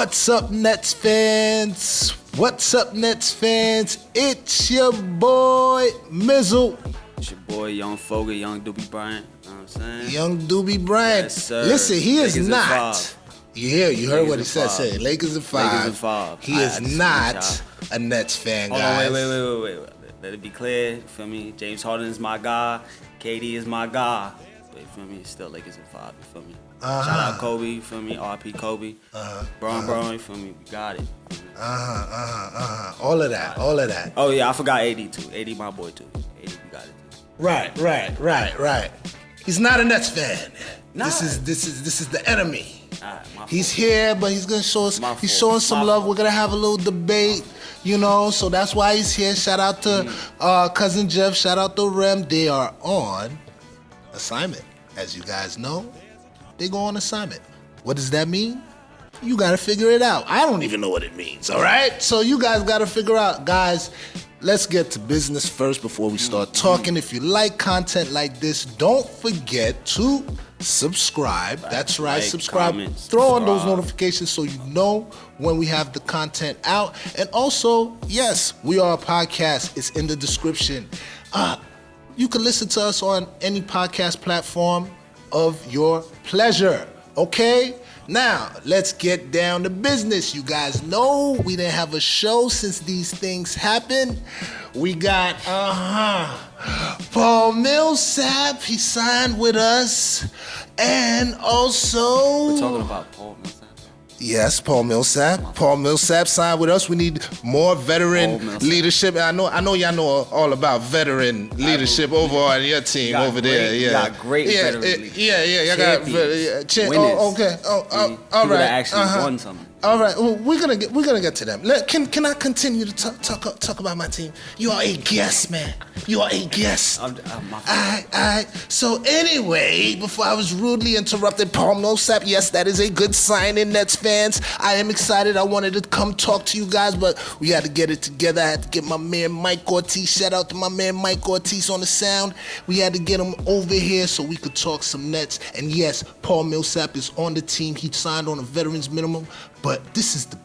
What's up, Nets fans? What's up, Nets fans? It's your boy, Mizzle. It's your boy, Young Foger, Young Doobie Bryant. You know what I'm saying? Young Doobie Bryant. Yes, sir. Listen, he Lakers is in not. five. You heard what he Lakers in said. Say Lakers in 5. Lakers in 5. He is not a Nets fan, Hold guys. on, wait. Let it be clear. You feel me? James Harden is my guy. KD is my guy. But you feel me? It's still Lakers in 5. You feel me? Shout out Kobe. You feel me? RP Kobe. Bron. You feel me? We got it. All of that. Oh yeah, I forgot AD too. AD my boy too. AD, we got it too. Right. He's not a Nets fan. Nah. This is the enemy. My He's fault. here, but he's gonna show us. My He's fault. showing some My love. fault. We're gonna have a little debate, so that's why he's here. Shout out to cousin Jeff. Shout out to Rem. They are on assignment, as you guys know. They go on assignment. What does that mean? You gotta figure it out. I don't even know what it means. All right, so you guys gotta figure out, guys. Let's get to business first before we start talking. If you like content like this, don't forget to subscribe. That's right, Like, subscribe. comment, Throw on those subscribe. notifications so you know when we have the content out. And also, yes, we are a podcast. It's in the description. You can listen to us on any podcast platform of your pleasure. Okay? Now, let's get down to business. You guys know we didn't have a show since these things happened. We got, Paul Millsap. He signed with us. And also... We're talking about Paul Millsap. Yes, Paul Millsap. Paul Millsap signed with us. We need more veteran Paul Millsap. leadership. I know y'all know all about veteran leadership over on your team got over there. great- Yeah, you got great veteran leadership. Y'all got Champions. Oh, Winners. okay. All People right. that actually won something. All right, well, we're gonna get to them. Can I continue to talk about my team? You are a guest, man. You are a guest. I'm my fault. All right. So anyway, before I was rudely interrupted, Paul Millsap, yes, that is a good signing, Nets fans. I am excited. I wanted to come talk to you guys, but we had to get it together. I had to get my man Mike Ortiz. Shout out to my man Mike Ortiz on the sound. We had to get him over here so we could talk some Nets. And yes, Paul Millsap is on the team. He signed on a veterans minimum. But this is the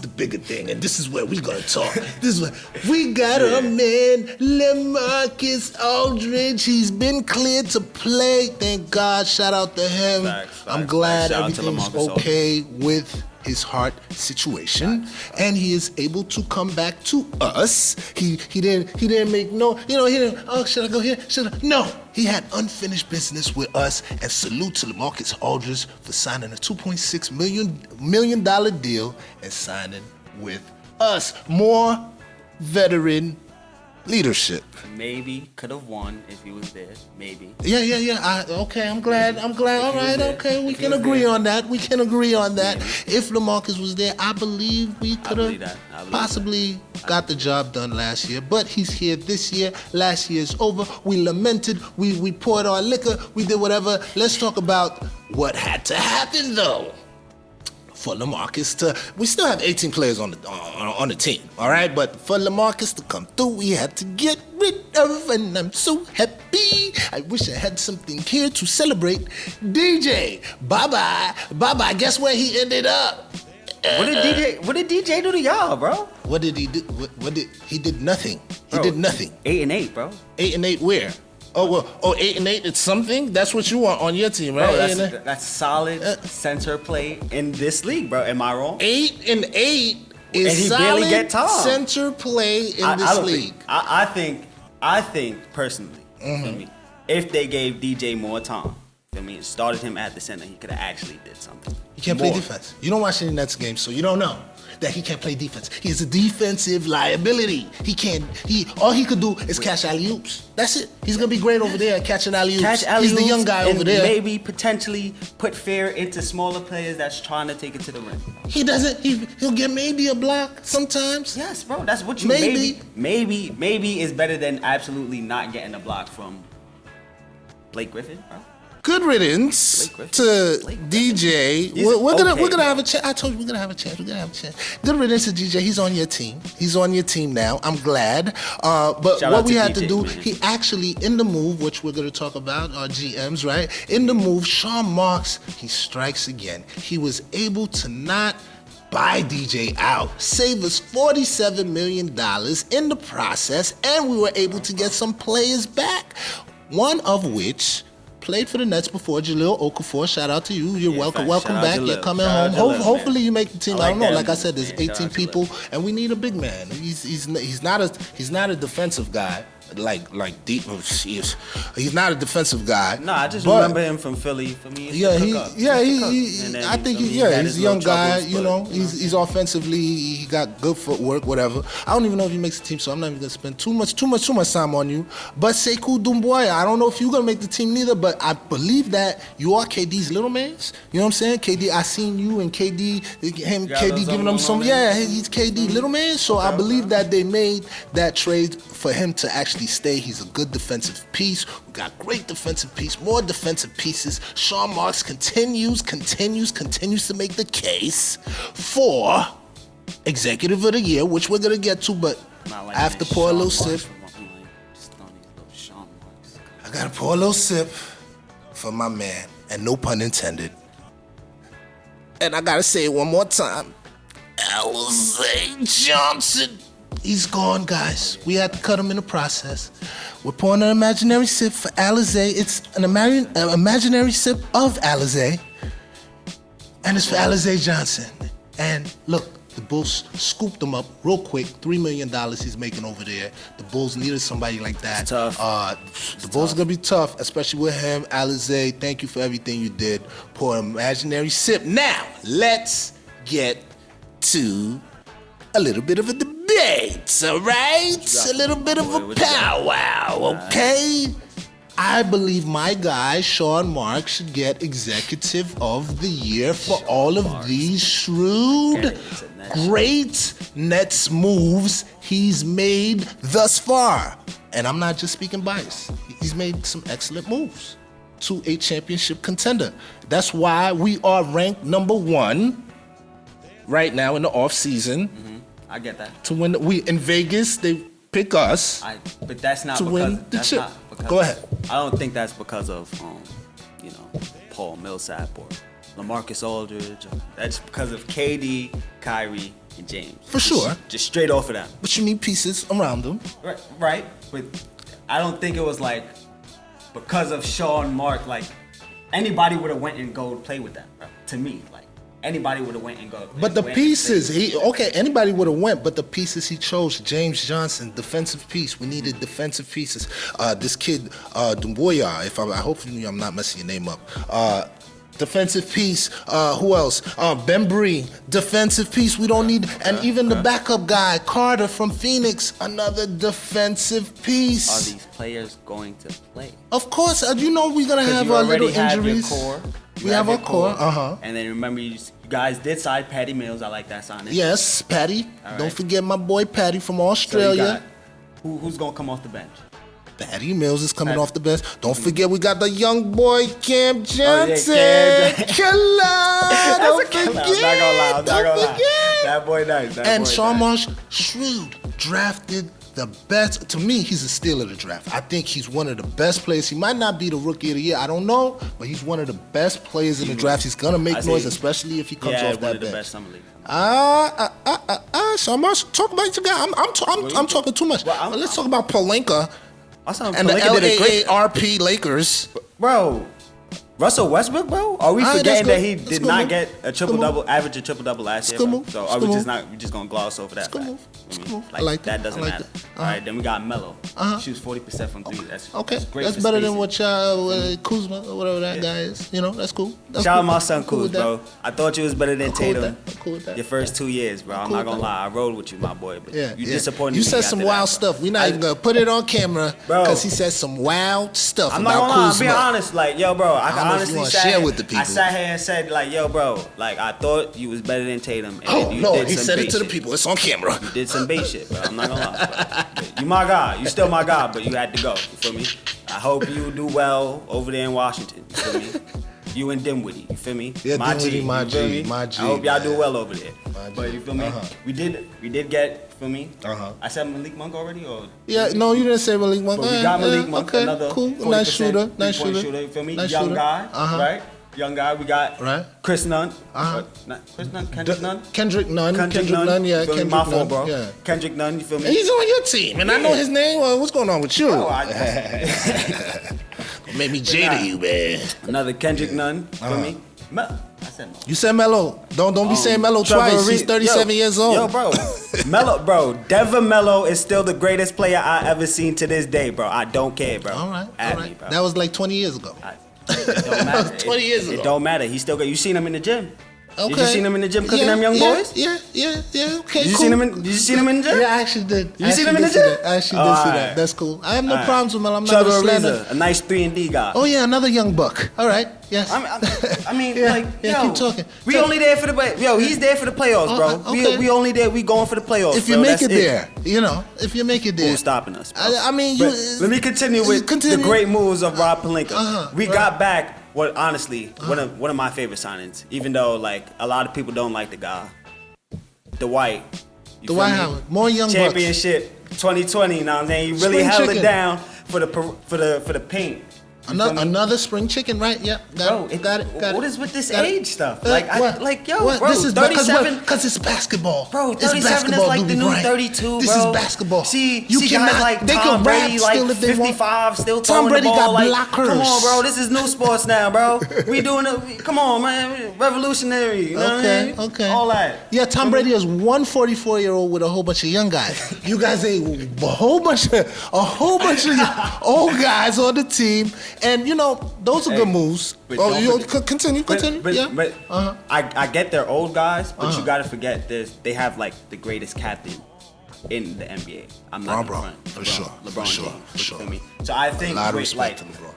bigger thing, and this is where we're gonna talk. This is where we got a man, LaMarcus Aldridge. He's been cleared to play. Thank God. Shout out to him. Facts. I'm glad Shout out to everything's LaMarcus okay with his heart situation, and he is able to come back to us. He didn't make no, he didn't. Oh, should I go here? No. He had unfinished business with us, and salute to LaMarcus Aldridge for signing a $2.6 million deal and signing with us. More veteran leadership. Maybe could have won if he was there. Maybe. Yeah. Okay, I'm glad. All right, there. okay, we If he can was agree there. on that. Maybe. If LaMarcus was there, I believe we could believe have that. I believe possibly got the job done last year. But he's here this year. Last year's over. We lamented. We poured our liquor. We did whatever. Let's talk about what had to happen though. For LaMarcus we still have 18 players on the team, all right? But for LaMarcus to come through, we had to get rid of, and I'm so happy. I wish I had something here to celebrate. DJ, bye-bye. Guess where he ended up? What did DJ do to y'all, bro? What did he do? He did nothing. He did nothing. 8-8, bro. 8-8 where? Oh, well, 8-8, it's something? That's what you want on your team, right? Bro, that's solid center play in this league, bro. Am I wrong? 8-8 is And he solid barely get time. center play in this don't league. think. I think personally, feel me, if they gave DJ more time, feel me, and started him at the center, he could have actually did something. He can't play defense. You don't watch any Nets games, so you don't know that he can't play defense. He is a defensive liability. All he could do is catch alley-oops. That's it. He's gonna be great over there at catching alley-oops. Catch alley-oops. He's the young guy and over there. Maybe potentially put fear into smaller players that's trying to take it to the rim. He doesn't. He'll get maybe a block sometimes. Yes, bro. That's what you Maybe. maybe is better than absolutely not getting a block from Blake Griffin, bro. Good riddance Blake to Blake DJ. He's We're gonna okay. have a chance. I told you we're gonna have a chance. Good riddance to DJ. He's on your team. He's on your team now. I'm glad. But Shout what out we to had DJ, to do, man. he actually in the move, which we're gonna talk about, our GMs, right? In the move, Sean Marks, he strikes again. He was able to not buy DJ out, save us $47 million in the process, and we were able to get some players back, one of which played for the Nets before, Jahlil Okafor. Shout out to you. You're welcome back. You're coming home. Hopefully you make the team. I don't know. Like I said, there's 18 people, and we need a big man. He's not a defensive guy. Like deep. He's not a defensive guy. No, I just remember him from Philly. For me, I think he's a young guy. You know, he's offensively, he got good footwork, whatever. I don't even know if he makes the team, so I'm not even gonna spend too much time on you. But Sekou Doumbouya, I don't know if you're gonna make the team neither, but I believe that you are KD's little mans. You know what I'm saying? KD, I seen you and KD giving him some. Yeah, he's KD little man. So I believe that they made that trade for him to actually stay. He's a good defensive piece. We got great defensive piece, more defensive pieces. Sean Marks continues to make the case for Executive of the Year, which we're gonna get to, but I have to pour a little sip. I gotta pour a little sip for my man, and no pun intended. And I gotta say it one more time. Alizé Johnson. He's gone, guys. We had to cut him in the process. We're pouring an imaginary sip for Alizé. It's an imaginary sip of Alizé. And it's for Alizé Johnson. And look, the Bulls scooped him up real quick. $3 million he's making over there. The Bulls needed somebody like that. It's tough. The Bulls are going to be tough, especially with him. Alizé, thank you for everything you did. Pour an imaginary sip. Now, let's get to a little bit of a debate, all right? A little bit of a powwow, okay? I believe my guy, Sean Marks, should get Executive of the Year for all of these shrewd, great Nets moves he's made thus far. And I'm not just speaking bias. He's made some excellent moves to a championship contender. That's why we are ranked number 1 right now in the off season. I get that. To win, in Vegas they pick us. But that's not to because, win the chip. Go ahead. I don't think that's because of Paul Millsap or LaMarcus Aldridge. That's because of KD, Kyrie, and James. For sure. Just straight off of them. But you need pieces around them. Right. But I don't think it was like because of Sean Mark. Like anybody would have went and go play with them. Bro. To me, like. Anybody would have went and go. But the pieces, anybody would have went, but the pieces he chose, James Johnson, defensive piece. We needed defensive pieces. This kid, Doumbouya, hopefully I'm not messing your name up. Defensive piece. Who else? Bembry, defensive piece. We don't need, and even the backup guy, Carter from Phoenix, another defensive piece. Are these players going to play? Of course. You know we're gonna have our little injuries. We have our core. And then remember, you guys did sign Patty Mills. I like that signing. Yes, Patty. Right. Don't forget my boy Patty from Australia. So who's gonna come off the bench? Patty Mills is coming off the bench. Don't forget we got the young boy Cam Johnson. Killer. Don't forget. I'm not gonna lie. That boy nice. And Sean Marsh, shrewd, drafted the best. To me, he's a steal of the draft. I think he's one of the best players. He might not be the rookie of the year. I don't know, but he's one of the best players in the draft. He's gonna make noise, especially if he comes off that bench. one of the best summer league. Sean Marsh, talk about your guy. I'm talking too much. Well, let's talk about Palinka. And the LAKRS Lakers. Bro, Russell Westbrook, bro? Are we forgetting that he did not get a triple-double, average a triple-double last year? So are we just going to gloss over that fact? I like that. That doesn't matter. All right, then we got Melo. Shoots 40% from 3. That's great. That's better than what y'all, Kuzma or whatever that guy is. You know, that's cool. Shout out my son Kuz, bro. I thought you was better than Tatum. Cool with that. Your first 2 years, bro. I'm not going to lie. I rode with you, my boy. But you disappointed me. You said some wild stuff. We're not even going to put it on camera because he said some wild stuff I'm about not gonna lie, Kuzma. I'm being honest. Like, yo, bro, I can honestly share with the people. I sat here and said, like, yo, bro, like, I thought you was better than Tatum. And He said it to the people. It's on camera. You did some bait shit, bro. I'm not gonna lie. Bro. You my guy. You still my guy, but you had to go. You feel me? I hope you do well over there in Washington. You feel me? You and Dinwiddie. You feel me? Yeah, my Dinwiddie, G. my You feel G, me? my G. I hope y'all do well over there. But you feel me? We did get. Feel me? I said Malik Monk already, or no, you didn't say Malik Monk. But we got Malik Monk, okay, another cool, nice shooter, You feel me? Nice Young shooter. guy, right? young guy. We got Chris Nunn. Chris Nunn? Kendrick Nunn? Kendrick Nunn. Kendrick Nunn, yeah. Kendrick My fault, Nunn, bro. yeah. Kendrick Nunn, you feel me? And he's on your team, and I know his name. Well, what's going on with you? Made me jaded you, man. Another Kendrick Nunn, feel me? I said Melo. You said Melo. Don't be saying Melo twice. He's 37 years old. Yo, bro. Melo, bro. Devin Melo is still the greatest player I ever seen to this day, bro. I don't care, bro. All right. Me, bro. That was like 20 years ago. It don't matter. 20 years ago. It don't matter. He still got. You seen him in the gym? Okay. Did you seen him in the gym cooking them young boys? Yeah. Okay, Did you cool. seen him in the gym? Yeah, I actually did. You seen him in the gym? I actually did see that. That's cool. I have no problems with Melo. I'm not Trevor gonna slander. Ariza, a nice 3-and-D guy. Oh yeah, another young buck. All right. Yes. I mean, keep talking. We only there for the he's there for the playoffs, bro. Okay. We only there. We going for the playoffs. If you make it there, if you make it there, who's stopping us? Bro? I mean, let me continue with the great moves of Rob Pelinka. We got back. What honestly, one of my favorite signings. Even though like a lot of people don't like the guy, Dwight. Dwight Howard, more young championship 2020. Now I'm saying he really held it down for the paint. Another spring chicken, right? Yeah, got it. What is with this age stuff? Bro, this is 37. Because it's basketball. Bro, 37 is like the new 32, bro. This is basketball. See guys like Tom Brady, like 55, still throwing the ball. Tom Brady Like, got blockers. come on, bro. This is new sports now, bro. We doing it. Come on, man. Revolutionary. You know what I mean? Okay. All that. Yeah, Tom Brady is one 44-year-old with a whole bunch of young guys. You guys a whole bunch of old guys on the team. And, those are good moves. Continue. I get they're old guys, but you gotta forget they have like the greatest captain in the NBA. I'm not LeBron, for sure. LeBron James, for sure. So I think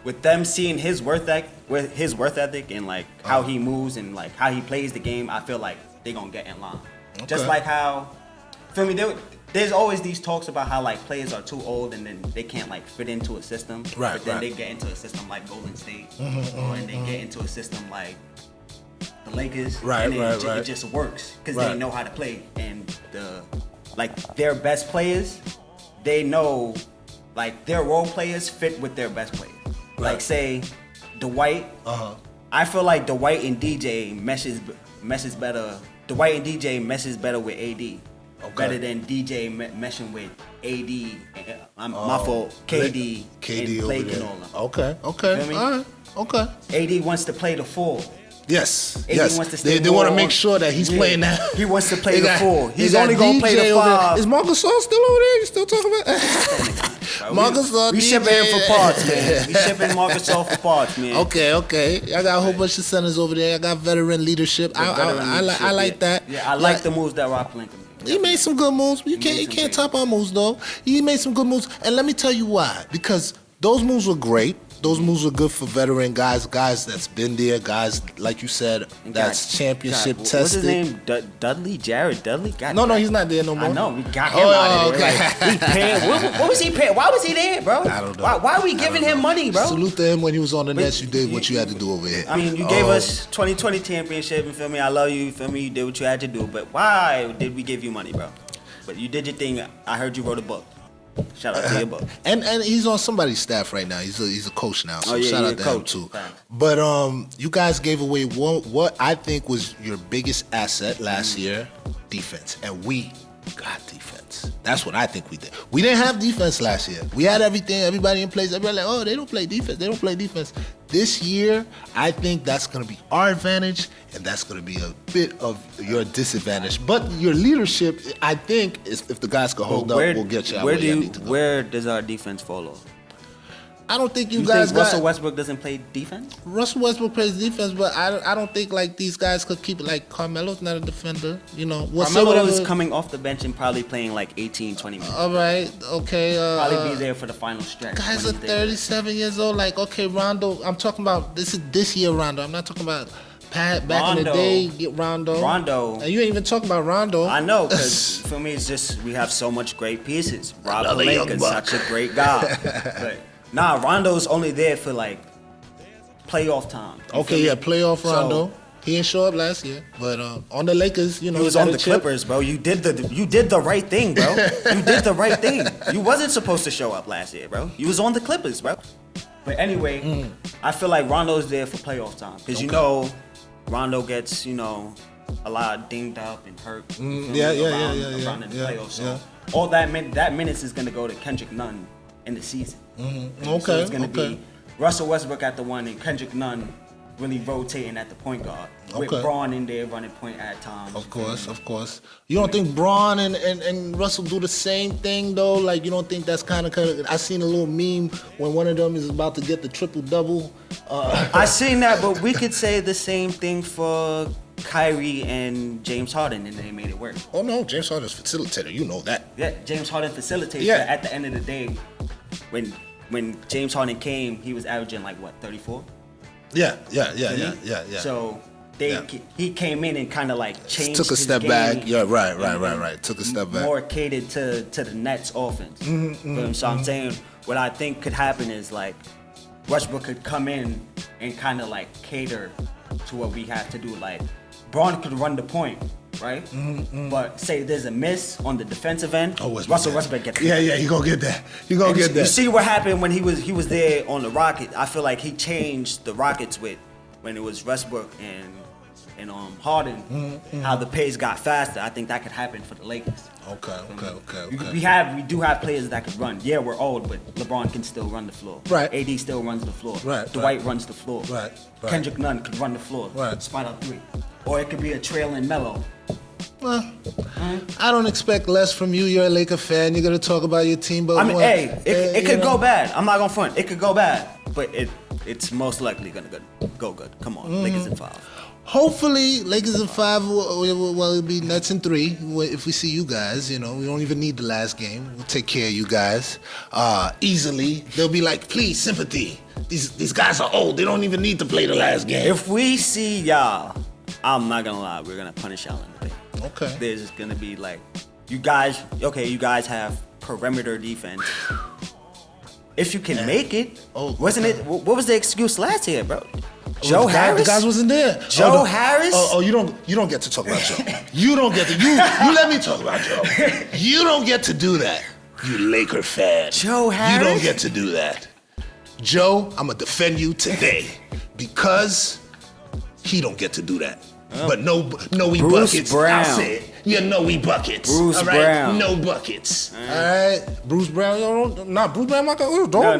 with them seeing his worth ethic and like how he moves and like how he plays the game, I feel like they're gonna get in line. Okay. Just like how, feel me? There's always these talks about how like players are too old and then they can't like fit into a system. Right. But then they get into a system like Golden State, and they get into a system like the Lakers. Right. It just works because they know how to play, and their best players, they know like their role players fit with their best players. Right. Like say Dwight. I feel like Dwight and DJ meshes better. Dwight and DJ meshes better with AD. Okay. Better than DJ meshing with AD. My fault. KD and Blake and all them. Okay. You feel me? All right. Okay. AD wants to play the 4. Yes. AD wants to stay they want to make sure that he's playing that. He wants to play the 4. He's only gonna play the 5. Is Marcus Gasol still over there? You still talking about? Marcus Gasol. We shipping him for parts, man. We shipping Marcus Gasol for parts, man. Okay. I got a whole bunch of centers over there. I got veteran leadership. I like that. Yeah, I like the moves that Rob Pelinka made. He made some good moves. You can't top our moves though. He made some good moves, and let me tell you why. Because those moves were great. Those moves were good for veteran guys that's been there, guys like you said, that's championship tested. What's his name? Dudley? Jared Dudley? No, he's not there no more. I know, we got him out of there. Okay. He paying. What was he paying? Why was he there, bro? I don't know. Why are we giving him money, bro? Salute to him when he was on the Nets. You did what you had to do over here. I mean, you gave us 2020 championship. You feel me? I love you. You feel me? You did what you had to do. But why did we give you money, bro? But you did your thing. I heard you wrote a book. Shout out to your book. And he's on somebody's staff right now. He's a coach now. So shout out to him too. Thanks. But you guys gave away what I think was your biggest asset last year, defense. And we got defense. That's what I think we did. We didn't have defense last year. We had everything, everybody in place. Everybody like, oh, they don't play defense. This year, I think that's going to be our advantage, and that's going to be a bit of your disadvantage. But your leadership, I think, if the guys can hold up, we'll get you out where you need to go. Where does our defense fall off? I don't think you guys think Russell Westbrook doesn't play defense? Russell Westbrook plays defense, but I don't think like these guys could keep it. Like Carmelo's not a defender, Carmelo is coming off the bench and probably playing like 18, 20 minutes. All right, okay. Probably be there for the final stretch. Guys are 37 years old. Like, okay, Rondo. I'm talking about this year Rondo. I'm not talking about back in the day. Get Rondo. And you ain't even talking about Rondo. I know, because for me it's just we have so much great pieces. Rob Pelinka is such a great guy. But Rondo's only there for like playoff time. Okay, playoff Rondo. He didn't show up last year, but on the Lakers, he was on the Clippers, bro. You did the right thing, bro. You did the right thing. You wasn't supposed to show up last year, bro. You was on the Clippers, bro. But anyway, I feel like Rondo's there for playoff time because you know Rondo gets a lot dinged up and hurt. Around in the playoffs. So all that minutes is gonna go to Kendrick Nunn in the season. So it's gonna be Russell Westbrook at the 1 and Kendrick Nunn really rotating at the point guard with Braun in there running point at times. Of course. You don't think Braun and Russell do the same thing though? Like you don't think that's kind of? I seen a little meme when one of them is about to get the triple double. I seen that, but we could say the same thing for Kyrie and James Harden, and they made it work. Oh no, James Harden's facilitator. You know that. Yeah, James Harden facilitates. Yeah. But at the end of the day, when James Harden came, he was averaging like what 34. Yeah. So he came in and kind of like changed. Took a step back. Yeah, right. Took a step back. More catered to the Nets offense. So I'm saying what I think could happen is like Westbrook could come in and kind of like cater to what we have to do. Like Braun could run the point, right? But say there's a miss on the defensive end. Russell Westbrook gets that. Yeah, he gonna get that. You see what happened when he was there on the Rockets. I feel like he changed the Rockets when it was Westbrook and Harden. How the pace got faster. I think that could happen for the Lakers. Okay. We do have players that could run. Yeah, we're old, but LeBron can still run the floor. Right. AD still runs the floor. Right. Dwight runs the floor. Right. Kendrick Nunn could run the floor. Right. Spot up 3. Or it could be a trailing Melo. Well, I don't expect less from you. You're a Laker fan. You're gonna talk about your team, but it could go bad. I'm not gonna front. It could go bad, but it's most likely gonna go good. Come on, Lakers in 5. Hopefully, Lakers in 5. Well, it'll be Nets in 3. If we see you guys, we don't even need the last game. We'll take care of you guys easily. They'll be like, please, sympathy. These guys are old. They don't even need to play the last game. If we see y'all, I'm not gonna lie, we're gonna punish y'all in the paint. Okay. There's just gonna be like, you guys have perimeter defense. If you can make it, wasn't it? What was the excuse last year, bro? Joe Harris? The guys wasn't there. Joe Harris? You don't get to talk about Joe. You don't get to. You let me talk about Joe. You don't get to do that. You Laker fan. Joe Harris? You don't get to do that. Joe, I'm gonna defend you today because he don't get to do that. But no Bruce buckets. Brown. I'll say it. Yeah, no buckets. Bruce all right? Brown. No buckets. All right. Bruce Brown. Bruce Brown my guy. Bruce Brown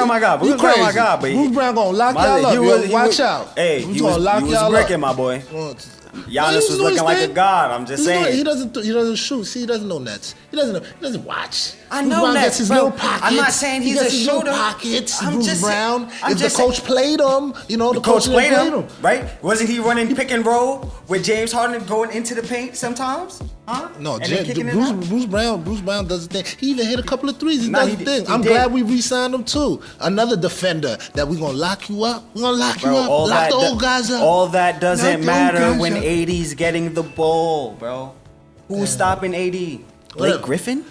my guy. Bruce Brown my guy. But Bruce Brown gonna lock y'all up. Watch out. Hey, he was breaking my boy. Giannis was looking like a god. I'm just saying. He doesn't shoot. See, he doesn't know Nets. He doesn't watch. I know Nets, gets his bro. little pockets. I'm not saying he's a shooter. Little pockets. I'm Bruce just Brown. I'm if just the coach played him, the coach played him, right? Wasn't he running pick and roll with James Harden going into the paint sometimes? Huh? No, Bruce Brown does the thing. He even hit a couple of threes. He does the thing. I'm glad we re-signed him too. Another defender that we're gonna lock you up. We're gonna lock you up. Lock the old guys up. All that doesn't matter when AD's getting the ball, bro. Who's stopping AD? Blake Griffin?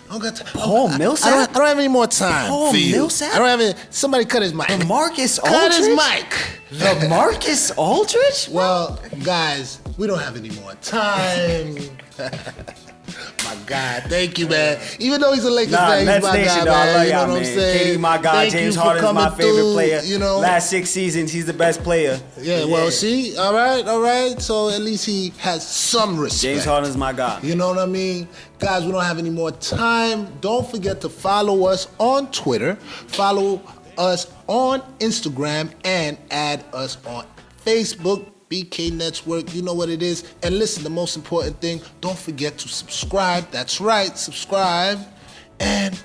Paul Millsap? I don't have any more time for you. Millsap? I don't have any. Somebody cut his mic. LaMarcus Aldridge? Cut his mic. LaMarcus Aldridge? Well, guys, we don't have any more time. My God, thank you, man. Even though he's a Lakers fan, he's my guy, man. You know what I'm saying? KD, my guy. James Harden's my favorite player. Last 6 seasons, he's the best player. Yeah, well, see? All right. So at least he has some respect. James Harden's my guy. You know what I mean? Guys, we don't have any more time. Don't forget to follow us on Twitter. Follow us on Instagram and add us on Facebook. BK Netswork, you know what it is. And listen, the most important thing, don't forget to subscribe. That's right, subscribe. And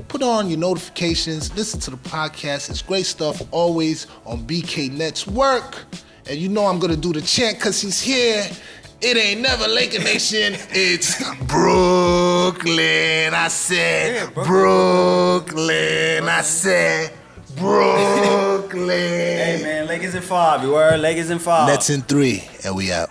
put on your notifications. Listen to the podcast. It's great stuff always on BK Netswork. And I'm going to do the chant because he's here. It ain't never Laker Nation. It's Brooklyn. I said Brooklyn. I said Brooklyn. Hey, man, Lakers in 5. You heard? Lakers in 5. Nets in 3, and we out.